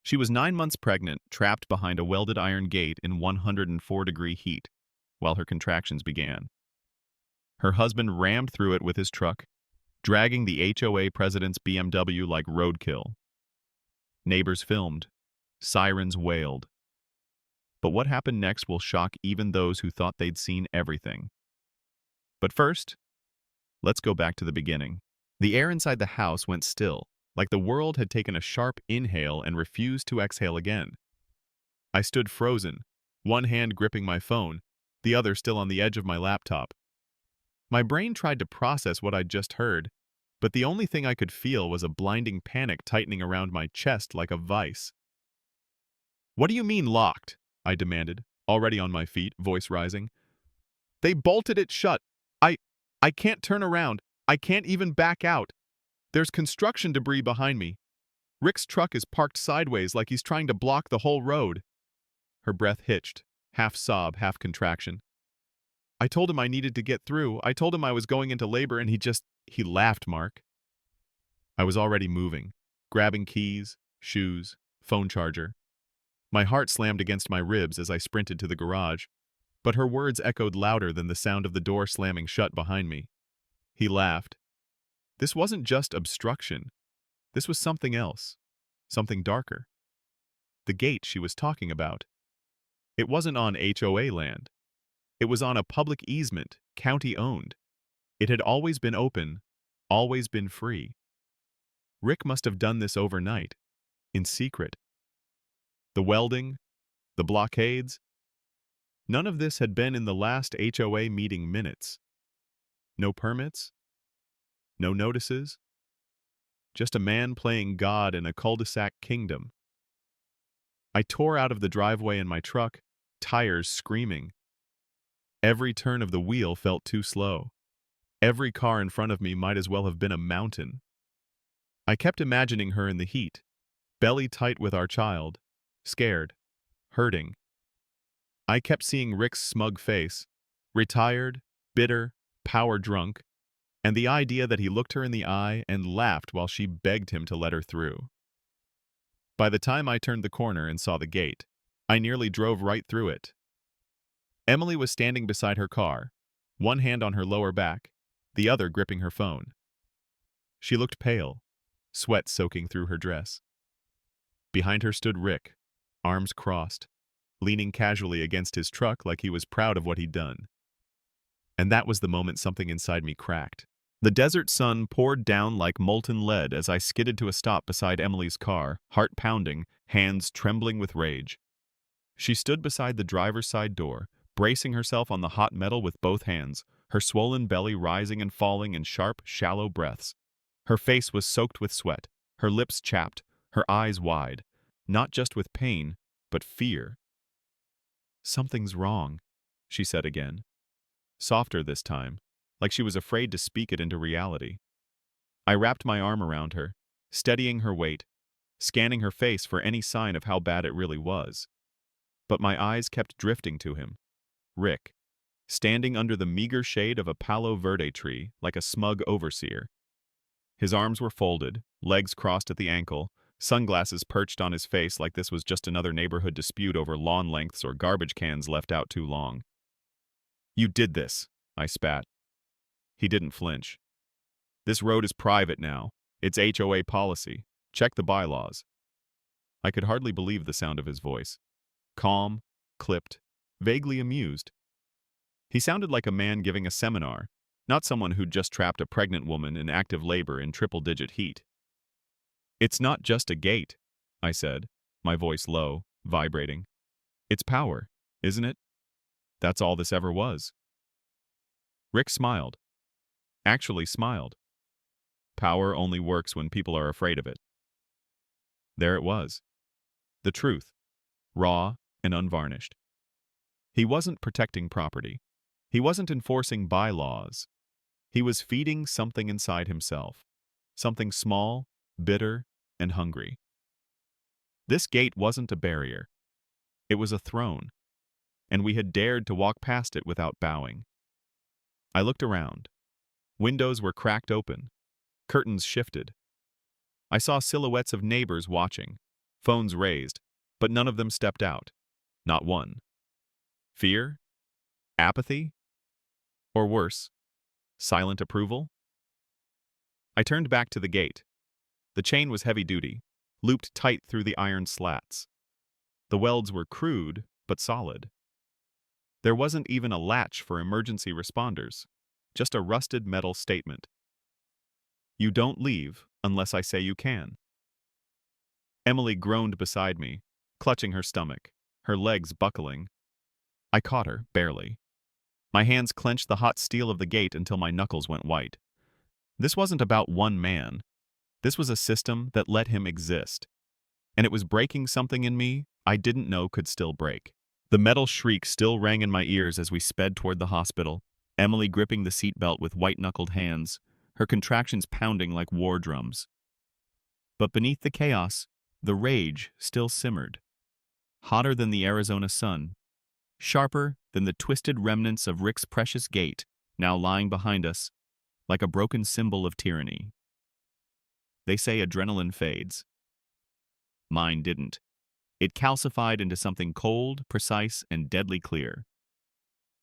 She was 9 months pregnant, trapped behind a welded iron gate in 104-degree heat, while her contractions began. Her husband rammed through it with his truck, dragging the HOA president's BMW like roadkill. Neighbors filmed. Sirens wailed. But what happened next will shock even those who thought they'd seen everything. But first, let's go back to the beginning. The air inside the house went still, like the world had taken a sharp inhale and refused to exhale again. I stood frozen, one hand gripping my phone, the other still on the edge of my laptop. My brain tried to process what I'd just heard, but the only thing I could feel was a blinding panic tightening around my chest like a vice. "What do you mean locked?" I demanded, already on my feet, voice rising. "They bolted it shut. I I can't turn around. I can't even back out. There's construction debris behind me. Rick's truck is parked sideways like he's trying to block the whole road." Her breath hitched, half sob, half contraction. "I told him I needed to get through. I told him I was going into labor and he laughed, Mark." I was already moving, grabbing keys, shoes, phone charger. My heart slammed against my ribs as I sprinted to the garage, but her words echoed louder than the sound of the door slamming shut behind me. He laughed. This wasn't just obstruction. This was something else, something darker. The gate she was talking about. It wasn't on HOA land. It was on a public easement, county-owned. It had always been open, always been free. Rick must have done this overnight, in secret. The welding, the blockades, none of this had been in the last HOA meeting minutes. No permits, no notices, just a man playing God in a cul-de-sac kingdom. I tore out of the driveway in my truck, tires screaming. Every turn of the wheel felt too slow. Every car in front of me might as well have been a mountain. I kept imagining her in the heat, belly tight with our child, scared, hurting. I kept seeing Rick's smug face, retired, bitter, power-drunk, and the idea that he looked her in the eye and laughed while she begged him to let her through. By the time I turned the corner and saw the gate, I nearly drove right through it. Emily was standing beside her car, one hand on her lower back, the other gripping her phone. She looked pale, sweat soaking through her dress. Behind her stood Rick, arms crossed, leaning casually against his truck like he was proud of what he'd done. And that was the moment something inside me cracked. The desert sun poured down like molten lead as I skidded to a stop beside Emily's car, heart pounding, hands trembling with rage. She stood beside the driver's side door, bracing herself on the hot metal with both hands, her swollen belly rising and falling in sharp, shallow breaths. Her face was soaked with sweat, her lips chapped, her eyes wide, not just with pain, but fear. "Something's wrong," she said again. Softer this time, like she was afraid to speak it into reality. I wrapped my arm around her, steadying her weight, scanning her face for any sign of how bad it really was. But my eyes kept drifting to him. Rick, standing under the meager shade of a Palo Verde tree like a smug overseer. His arms were folded, legs crossed at the ankle, sunglasses perched on his face like this was just another neighborhood dispute over lawn lengths or garbage cans left out too long. "You did this," I spat. He didn't flinch. "This road is private now. It's HOA policy. Check the bylaws." I could hardly believe the sound of his voice. Calm, clipped, vaguely amused. He sounded like a man giving a seminar, not someone who'd just trapped a pregnant woman in active labor in triple-digit heat. "It's not just a gate," I said, my voice low, vibrating. "It's power, isn't it? That's all this ever was." Rick smiled. Actually smiled. Power only works when people are afraid of it. There it was. The truth. Raw and unvarnished. He wasn't protecting property. He wasn't enforcing bylaws. He was feeding something inside himself. Something small, bitter, and hungry. This gate wasn't a barrier. It was a throne. And we had dared to walk past it without bowing. I looked around. Windows were cracked open. Curtains shifted. I saw silhouettes of neighbors watching, Phones raised, but none of them stepped out. Not one. Fear? Apathy? Or worse, silent approval? I turned back to the gate. The chain was heavy-duty, looped tight through the iron slats. The welds were crude, but solid. There wasn't even a latch for emergency responders, just a rusted metal statement. You don't leave unless I say you can. Emily groaned beside me, clutching her stomach, her legs buckling. I caught her, barely. My hands clenched the hot steel of the gate until my knuckles went white. This wasn't about one man. This was a system that let him exist. And it was breaking something in me I didn't know could still break. The metal shriek still rang in my ears as we sped toward the hospital, Emily gripping the seatbelt with white-knuckled hands, her contractions pounding like war drums. But beneath the chaos, the rage still simmered. Hotter than the Arizona sun, sharper than the twisted remnants of Rick's precious gate, now lying behind us, like a broken symbol of tyranny. They say adrenaline fades. Mine didn't. It calcified into something cold, precise, and deadly clear.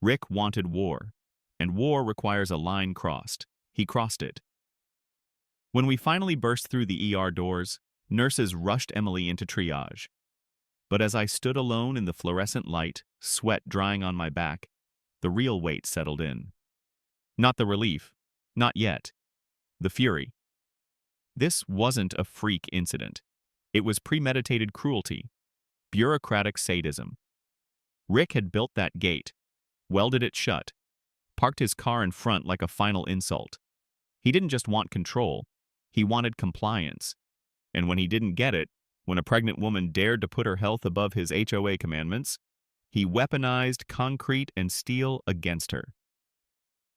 Rick wanted war, and war requires a line crossed. He crossed it. When we finally burst through the ER doors, nurses rushed Emily into triage. But as I stood alone in the fluorescent light, sweat drying on my back, the real weight settled in. Not the relief. Not yet. The fury. This wasn't a freak incident. It was premeditated cruelty, bureaucratic sadism. Rick had built that gate, welded it shut, parked his car in front like a final insult. He didn't just want control, he wanted compliance. And when he didn't get it, when a pregnant woman dared to put her health above his HOA commandments, he weaponized concrete and steel against her.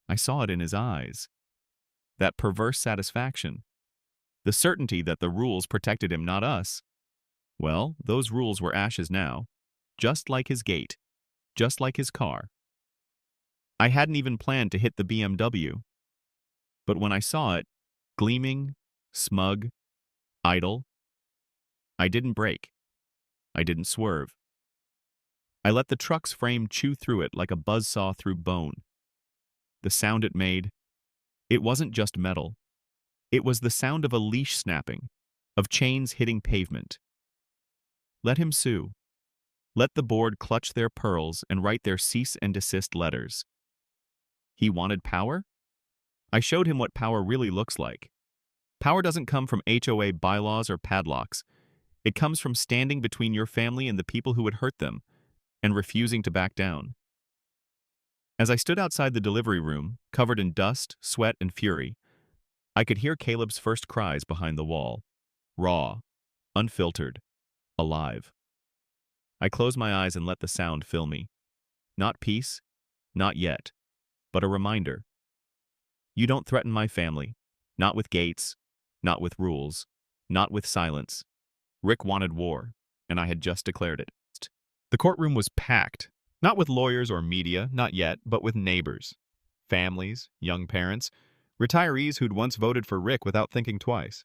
I saw it in his eyes. That perverse satisfaction. The certainty that the rules protected him, not us. Well, those rules were ashes now, just like his gate, just like his car. I hadn't even planned to hit the BMW. But when I saw it, gleaming, smug, idle, I didn't brake. I didn't swerve. I let the truck's frame chew through it like a buzzsaw through bone. The sound it made, it wasn't just metal. It was the sound of a leash snapping, of chains hitting pavement. Let him sue. Let the board clutch their pearls and write their cease and desist letters. He wanted power? I showed him what power really looks like. Power doesn't come from HOA bylaws or padlocks. It comes from standing between your family and the people who would hurt them, and refusing to back down. As I stood outside the delivery room, covered in dust, sweat, and fury, I could hear Caleb's first cries behind the wall. Raw, unfiltered, alive. I closed my eyes and let the sound fill me. Not peace, not yet, but a reminder. You don't threaten my family, not with gates, not with rules, not with silence. Rick wanted war, and I had just declared it. The courtroom was packed, not with lawyers or media, not yet, but with neighbors, families, young parents, retirees who'd once voted for Rick without thinking twice.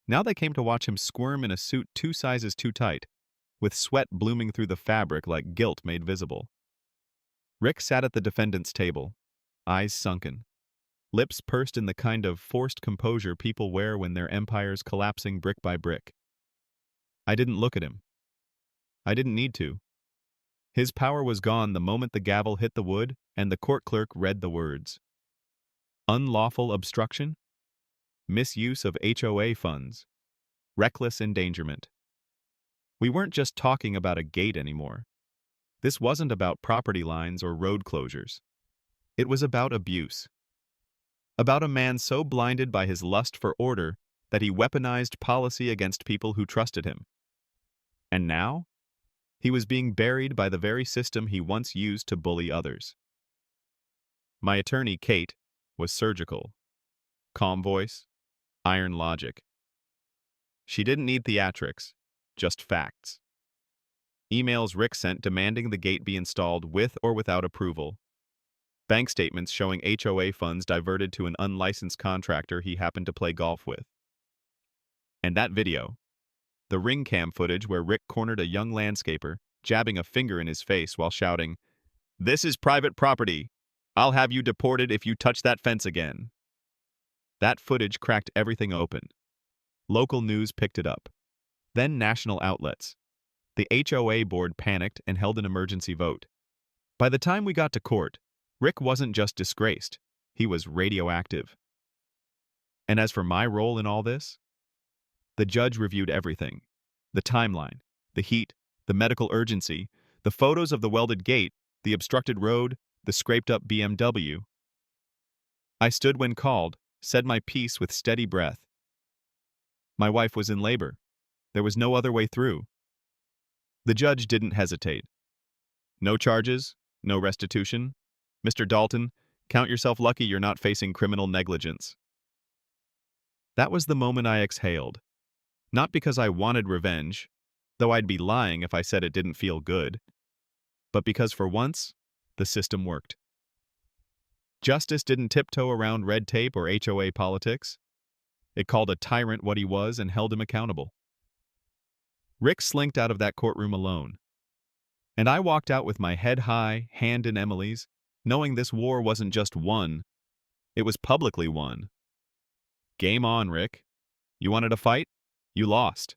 Now they came to watch him squirm in a suit 2 sizes too tight, with sweat blooming through the fabric like guilt made visible. Rick sat at the defendant's table, eyes sunken, lips pursed in the kind of forced composure people wear when their empire's collapsing brick by brick. I didn't look at him. I didn't need to. His power was gone the moment the gavel hit the wood and the court clerk read the words. Unlawful obstruction, misuse of HOA funds, reckless endangerment. We weren't just talking about a gate anymore. This wasn't about property lines or road closures. It was about abuse. About a man so blinded by his lust for order that he weaponized policy against people who trusted him. And now, he was being buried by the very system he once used to bully others. My attorney, Kate, was surgical. Calm voice, iron logic. She didn't need theatrics, just facts. Emails Rick sent demanding the gate be installed with or without approval. Bank statements showing HOA funds diverted to an unlicensed contractor he happened to play golf with. And that video. The ring cam footage where Rick cornered a young landscaper, jabbing a finger in his face while shouting, "This is private property. I'll have you deported if you touch that fence again." That footage cracked everything open. Local news picked it up. Then national outlets. The HOA board panicked and held an emergency vote. By the time we got to court, Rick wasn't just disgraced, he was radioactive. And as for my role in all this, the judge reviewed everything. The timeline, the heat, the medical urgency, the photos of the welded gate, the obstructed road, the scraped-up BMW. I stood when called, said my piece with steady breath. My wife was in labor. There was no other way through. The judge didn't hesitate. No charges, no restitution. Mr. Dalton, count yourself lucky you're not facing criminal negligence. That was the moment I exhaled. Not because I wanted revenge, though I'd be lying if I said it didn't feel good, but because for once, the system worked. Justice didn't tiptoe around red tape or HOA politics. It called a tyrant what he was and held him accountable. Rick slinked out of that courtroom alone. And I walked out with my head high, hand in Emily's, knowing this war wasn't just won, it was publicly won. Game on, Rick. You wanted a fight? You lost.